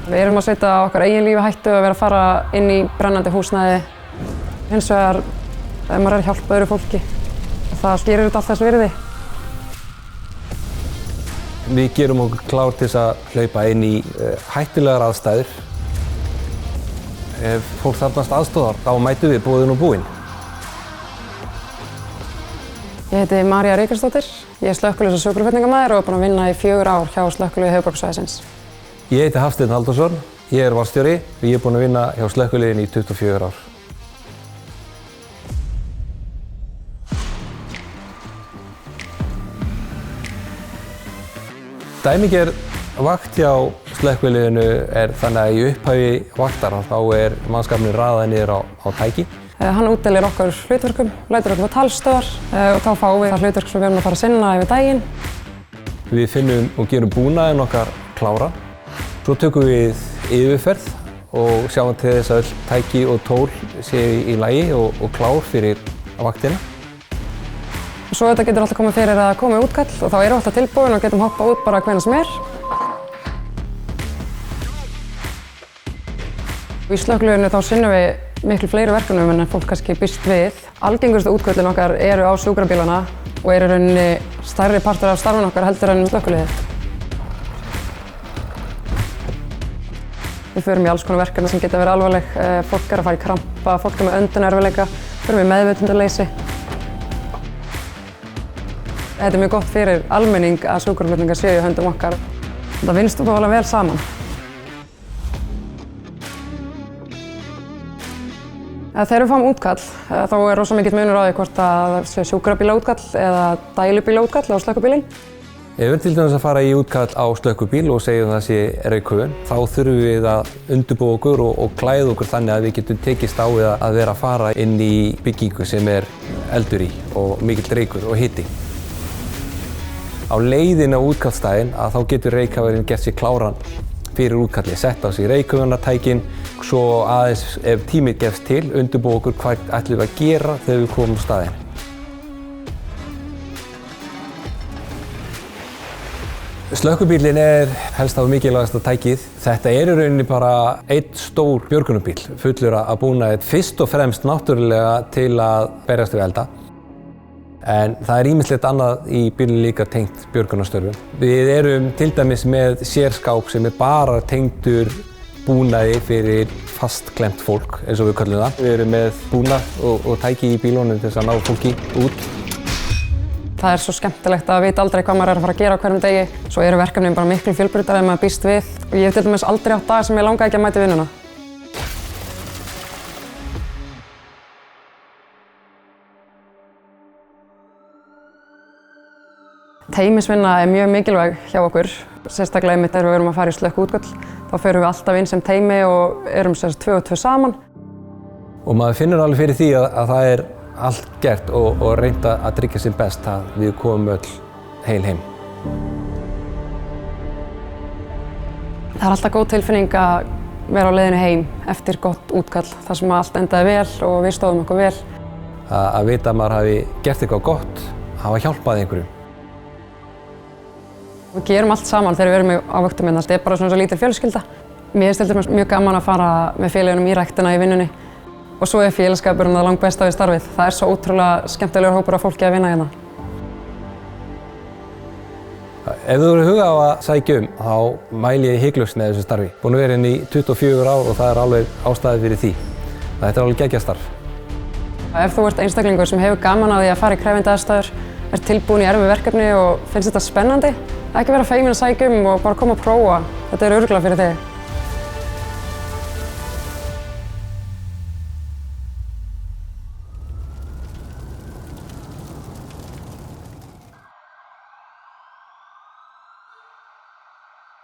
Við erum að setja okkar eigin lífi í hættu að vera að fara inn í brennandi húsnæði. Hins vegar, ef maður er að hjálpa öðru fólki, það gerir þetta allt þess virði. Við gerum okkur klár til þess að hlaupa inn í hættulegar aðstæður. Ef fólk þarfnast aðstoðar, þá mætum við boðin og búin. Ég heiti María Ríkarsdóttir. Ég er slökkviliðs- og sjúkraflutningamaður og er búin að vinna í 4 ár hjá Slökkviliði höfuðborgarsvæðisins. Ég heiti Hafsteinn Halldórsson. Ég er varðstjóri og ég er búin að vinna hjá slökkviliðinu í 24 ár. Dæmigerð vakt hjá slökkviliðinu er þannig að í upphafi vaktar þá er mannskapurinn raðað niður á tæki. Hann útdeilir okkur hlutverkum, lætur okkur á talstöðvar og þá fáum við það hlutverk sem við erum að fara að sinna yfir daginn. Við finnum og gerum búnaðinn okkar klára. Svo tökum við yfirferð og sjáum til þess að öll tæki og tól séu í lagi og klár fyrir vaktina. Svo þetta getur alltaf komið fyrir að koma útkall og þá erum við alltaf tilbúin og getum hoppað út bara hvenær sem er. Í slökkviliðinu þá sinnum við miklu fleiri verkefnum en fólk kannski býst við. Algengustu útköllin okkar eru á sjúkrabílana og eru í rauninni stærri partur af starfinu okkar heldur en slökkviliðið. Við förum í alls konar verkefni sem geta verið alvarleg. Fólk er að fara í krampa, fólk er með öndunarerfiðleika, förum í meðvitundarleysi. Þetta er mjög gott fyrir almenning að sjúkraflutningar séu í höndum okkar. Það vinnst alveg vel saman. Þegar við fáum útkall, þá er rosa mikill munur á því hvort það sé sjúkrabílaútkall eða dælubílaútkall á slökkvibílinn. Ef við til dæmis að fara í útkall á slökkvibíl og segjum það sé reykhöfun, þá þurfum við að undirbúa okkur og klæða okkur þannig að við getum tekist á við að vera að fara inn í byggingu sem er eldur í og mikill reykur og hiti. Á leiðin á útkallsdaginn þá getur reykhafarinn gert sér kláran fyrir útkalli, sett á sig reykhöfunartækin, svo aðeins ef tími gefst til, undirbúa okkur hvað ætlum við að gera þegar við komum á staðinn. Slökkvibíllinn er helst af mikilvægasta tækið. Þetta er í rauninni bara einn stór björgunarbíll fullur að búnaði fyrst og fremst náttúrulega til að berjast við elda. En það er ýmislegt annað í bílnum líka tengt björgunarstörfum. Við erum til dæmis með sérskáp sem er bara tengdur búnaði fyrir fastklemt fólk, eins og við köllum það. Við erum með búnað og tæki í bílunum til þess að ná fólki út. Það er svo skemmtilegt að vita aldrei hvað maður er að fara að gera á hverjum degi. Svo eru verkefnin bara miklu fjölbreyttari en maður býst við. Og ég hef til dæmis aldrei átt daga sem ég langaði ekki að mæta í vinnuna. Teymisvinna er mjög mikilvæg hjá okkur, sérstaklega einmitt þegar við erum að fara í slökkútköll. Þá förum við alltaf inn sem teymi og erum sem 2 og 2 saman. Og maður finnur alveg fyrir því að það er allt gert og reynt að tryggja sem best að við komum öll heil heim. Það er alltaf góð tilfinning að vera á leiðinni heim eftir gott útkall, þar sem allt endaði vel og við stóðum okkur vel. Að vita að maður hafi gert eitthvað gott, hafa hjálpað einhverjum. Við gerum allt saman þegar við erum á vöktum hérna. Þetta er bara svona svo lítil fjölskylda. Mér finnst til dæmis mjög gaman að fara með félagunum í ræktina í vinnunni. Og svo er félagskapurinn það langbesta við starfið. Það er svo ótrúlega skemmtilegur hópur af fólki að vinna hérna. Ef þú eru hugað á að sækja þá mæli ég hiklaust með þessu starfi. Búin að vera hérna í 24 ár og það er alveg ástæði fyrir því. Þetta er alveg geggjastarf. Ef þú ert einstaklingur sem hefur gaman á því að fara í krefjandi aðstæður, er tilbúin í erfið verkefni og finnst þetta spennandi, ekki vera feimin að sækja og bara koma að prófa. Þetta er örugglega fyrir þig.